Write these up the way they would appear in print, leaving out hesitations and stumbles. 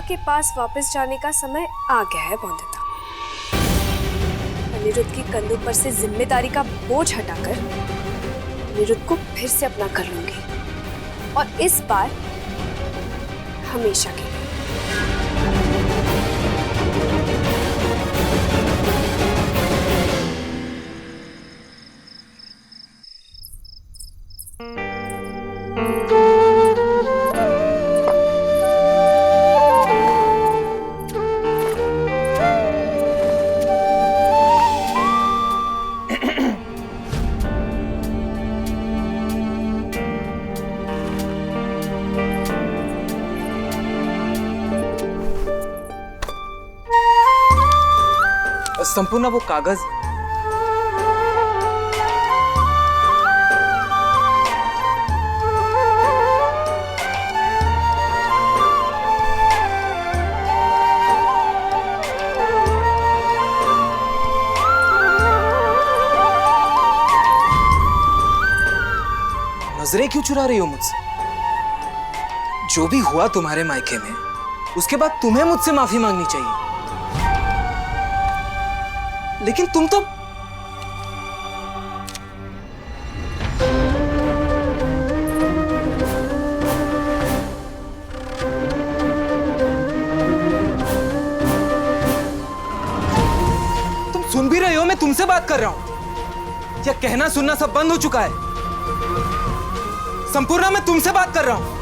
के पास वापस जाने का समय आ गया है बौंदिता। अनिरुद्ध की कंधों पर से जिम्मेदारी का बोझ हटाकर अनिरुद्ध को फिर से अपना कर लूंगी, और इस बार हमेशा के लिए। संपूर्ण वो कागज नजरें क्यों चुरा रही हो मुझसे? जो भी हुआ तुम्हारे मायके में, उसके बाद तुम्हें मुझसे माफी मांगनी चाहिए। लेकिन तुम तो सुन भी रहे हो मैं तुमसे बात कर रहा हूं, या कहना सुनना सब बंद हो चुका है? संपूर्णा, मैं तुमसे बात कर रहा हूं।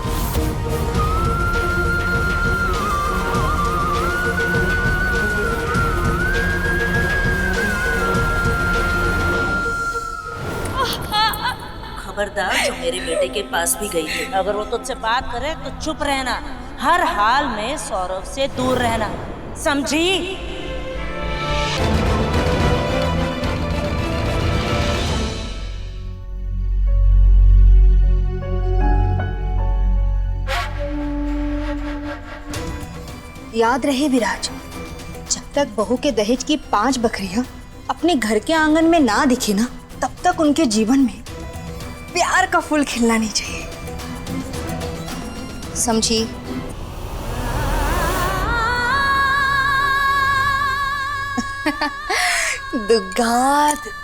खबरदार जो मेरे बेटे के पास भी गई है, अगर वो तुझसे बात करे तो चुप रहना, हर हाल में सौरभ से दूर रहना, समझी? याद रहे विराज, जब तक बहू के दहेज की 5 बकरियां अपने घर के आंगन में ना दिखे ना, तब तक उनके जीवन में प्यार का फूल खिलना नहीं चाहिए, समझी? दुग्गा दुग्गा।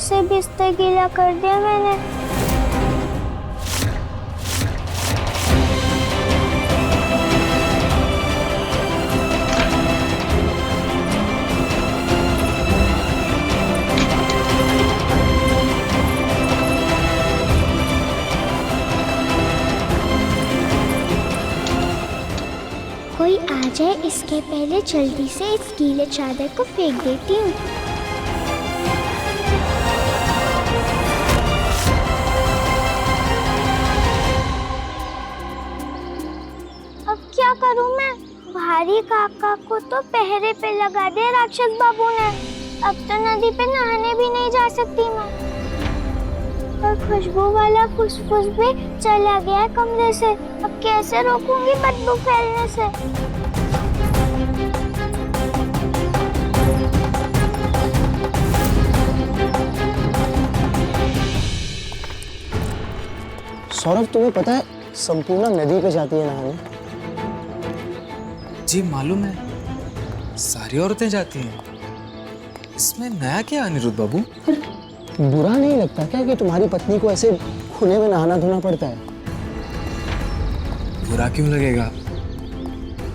से बिस्तर गीला कर दिया मैंने। कोई आ जाए इसके पहले जल्दी से इस गीले चादर को फेंक देती हूँ। क्या करूं मैं? भारी काका को तो पहरे पे लगा दे राक्षस बाबू ने। अब तो नदी पे नहाने भी नहीं जा सकती मैं। और खुशबू वाला फुसफुस भी चला गया कमरे से। अब कैसे रोकूंगी बदबू फैलने से? सौरभ, तुम्हें पता है संपूर्णा नदी पे जाती है नहाने? जी मालूम है, सारी औरतें जाती हैं। इसमें नया क्या अनिरुद्ध बाबू? बुरा नहीं लगता क्या कि तुम्हारी पत्नी को ऐसे खुले में नहाना धोना पड़ता है? बुरा क्यों लगेगा?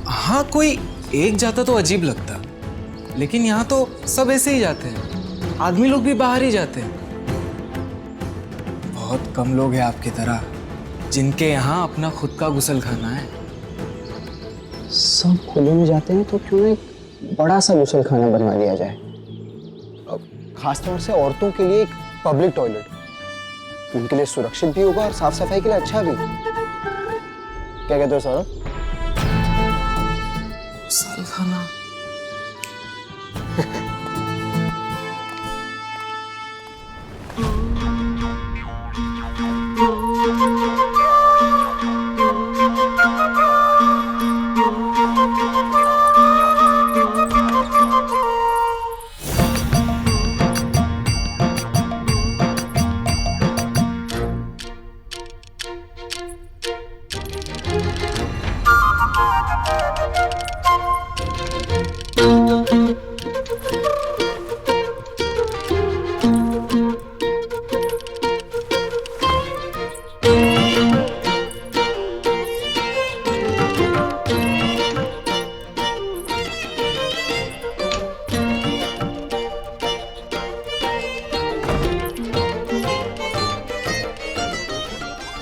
हाँ, कोई एक जाता तो अजीब लगता, लेकिन यहाँ तो सब ऐसे ही जाते हैं। आदमी लोग भी बाहर ही जाते हैं। बहुत कम लोग हैं आपकी तरह जिनके यहाँ अपना खुद का गुसल खाना है। सब खुले में जाते हैं तो क्यों एक बड़ा सा गुसल खाना बनवा दिया जाए, खासतौर से औरतों के लिए एक पब्लिक टॉयलेट। उनके लिए सुरक्षित भी होगा और साफ सफाई के लिए अच्छा भी। क्या कहते हो सौरभ? साल खाना।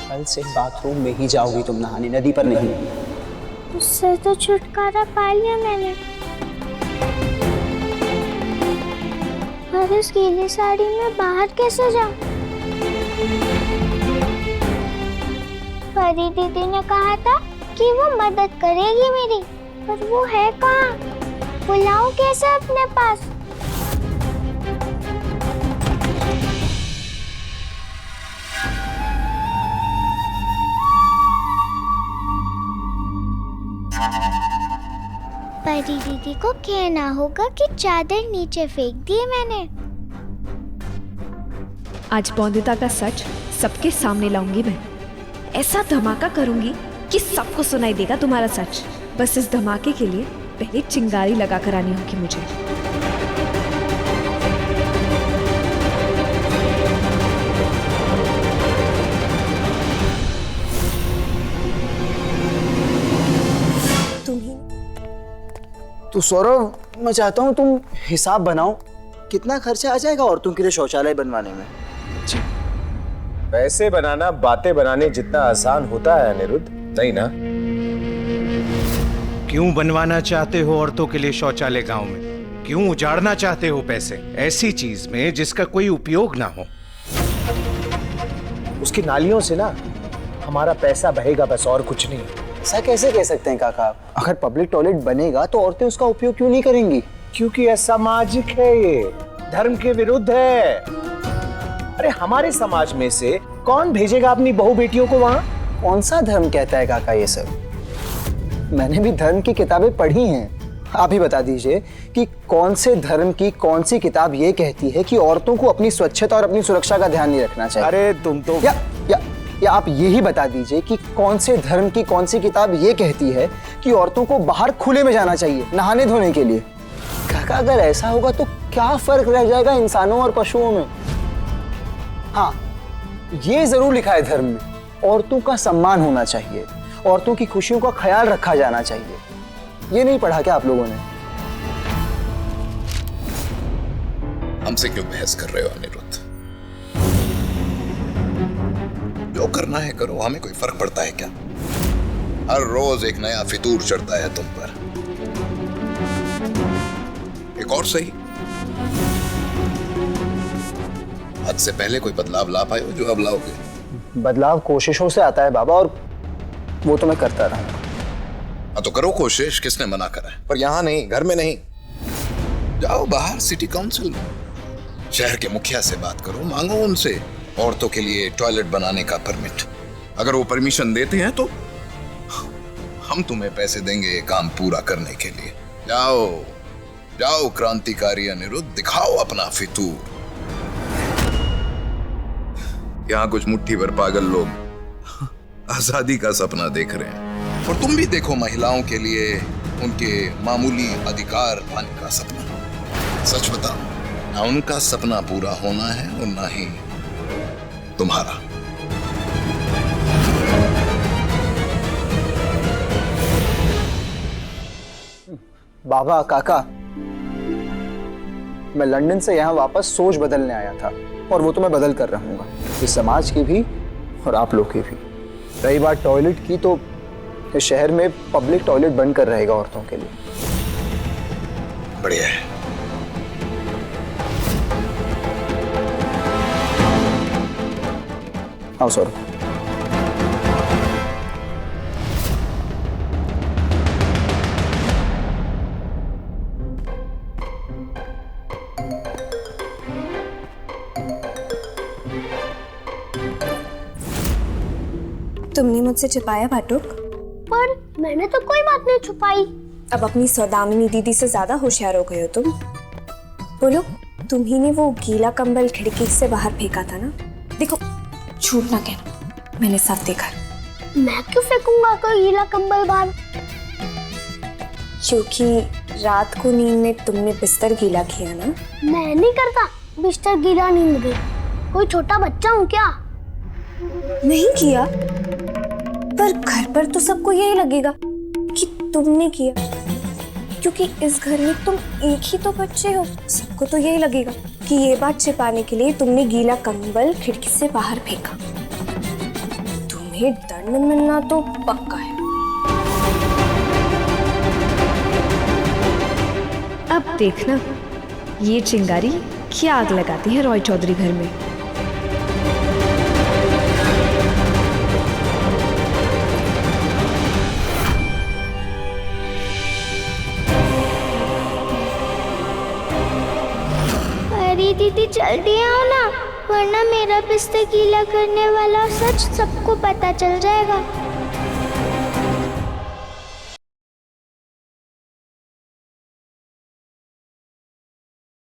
कल से बाथरूम में ही जाओगी तुम नहाने, नदी पर नहीं। उससे तो छुटकारा पा लिया मैंने, पर इस गीली साड़ी में बाहर कैसे जाऊं? परी दीदी ने कहा था कि वो मदद करेगी मेरी, पर वो है कहाँ? बुलाऊं कैसे अपने पास? परी दीदी को कहना होगा कि चादर नीचे फेंक दिए मैंने। आज बौंदिता का सच सबके सामने लाऊंगी मैं। ऐसा धमाका करूंगी कि सबको सुनाई देगा तुम्हारा सच। बस इस धमाके के लिए पहले चिंगारी लगा कर आनी होगी मुझे। तो सौरभ, मैं चाहता हूँ तुम हिसाब बनाओ, कितना खर्चा आ जाएगा औरतों के लिए शौचालय बनवाने में? जी। पैसे बनाना बातें बनाने जितना आसान होता है अनिरुद्ध, नहीं ना? क्यों बनवाना चाहते हो औरतों के लिए शौचालय गांव में? क्यों उजाड़ना चाहते हो पैसे ऐसी चीज में जिसका कोई उपयोग ना हो? उसकी नालियों से ना हमारा पैसा बहेगा, बस और कुछ नहीं। ऐसा कैसे कह सकते हैं काका? अगर पब्लिक टॉयलेट बनेगा तो औरतें उसका उपयोग क्यों नहीं करेंगी? क्योंकि असामाजिक है, ये धर्म के विरुद्ध है। अरे हमारे समाज में से कौन भेजेगा अपनी बहू बेटियों को वहां? कौन सा धर्म कहता है काका ये सब? मैंने भी धर्म की किताबें पढ़ी हैं। आप ही बता दीजिए कि कौन से धर्म की कौन सी किताब ये कहती है कि औरतों को अपनी स्वच्छता और अपनी सुरक्षा का ध्यान नहीं रखना चाहिए? अरे तुम तो या आप यही बता दीजिए कि कौन से धर्म की कौन सी किताब ये कहती है कि औरतों को बाहर खुले में जाना चाहिए नहाने धोने के लिए? काका, अगर ऐसा होगा तो क्या फर्क रह जाएगा इंसानों और पशुओं में? हाँ, ये जरूर लिखा है धर्म में, औरतों का सम्मान होना चाहिए, औरतों की खुशियों का ख्याल रखा जाना चाहिए। ये नहीं पढ़ा क्या आप लोगों ने? हमसे क्यों बहस कर रहे हो अनिरुद्ध? जो करना है करो, हमें कोई फर्क पड़ता है क्या? हर रोज एक नया फितूर चढ़ता है तुम पर। एक और सही, आज से पहले कोई बदलाव ला पाए हो जो अब लाओगे? बदलाव कोशिशों से आता है बाबा, और वो तो मैं करता रहा। हाँ तो करो कोशिश, किसने मना करा है? पर यहाँ नहीं, घर में नहीं, जाओ बाहर सिटी काउंसिल में, शहर के मुखिया से बात करो, मांगो उनसे औरतों के लिए टॉयलेट बनाने का परमिट। अगर वो परमिशन देते हैं तो हम तुम्हें पैसे देंगे ये काम पूरा करने के लिए। जाओ जाओ क्रांतिकारी अनिरुद्ध, दिखाओ अपना फितूर। यहाँ कुछ मुट्ठी भर पागल लोग आजादी का सपना देख रहे हैं, और तुम भी देखो महिलाओं के लिए उनके मामूली अधिकार पाने का सपना। सच बताओ, ना उनका सपना पूरा होना है और ना ही तुम्हारा। बाबा, काका, मैं लंदन से यहाँ वापस सोच बदलने आया था, और वो तो मैं बदल कर रहूंगा, इस समाज की भी और आप लोग की भी। रही बात टॉयलेट की, तो इस शहर में पब्लिक टॉयलेट बनकर रहेगा औरतों के लिए। बढ़िया है। आओ सर। तुमने मुझसे छुपाया भाटुक? पर मैंने तो कोई बात नहीं छुपाई। अब अपनी सौदामिनी दीदी से ज्यादा होशियार हो गए हो तुम। बोलो, तुम्ही ने वो गीला कंबल खिड़की से बाहर फेंका था ना? देखो, झूठ ना कहना, मैंने साफ देखा। मैं क्यों फेंकूंगा कोई गीला कंबल बाहर? क्योंकि रात को नींद में तुमने बिस्तर गीला किया ना। मैं नहीं करता बिस्तर गीला नींद में। कोई छोटा बच्चा हूँ क्या? नहीं किया, पर घर पर तो सबको यही लगेगा कि तुमने किया, क्योंकि इस घर में तुम एक ही तो बच्चे हो। सबको तो यही लगेगा कि ये बात छिपाने के लिए तुमने गीला कंबल खिड़की से बाहर फेंका। तुम्हें दंड मिलना तो पक्का है। अब देखना ये चिंगारी क्या आग लगाती है रॉय चौधरी घर में। अरे दीदी जल्दी आओ ना, वरना मेरा बिस्तर गीला करने वाला सच सबको पता चल जाएगा।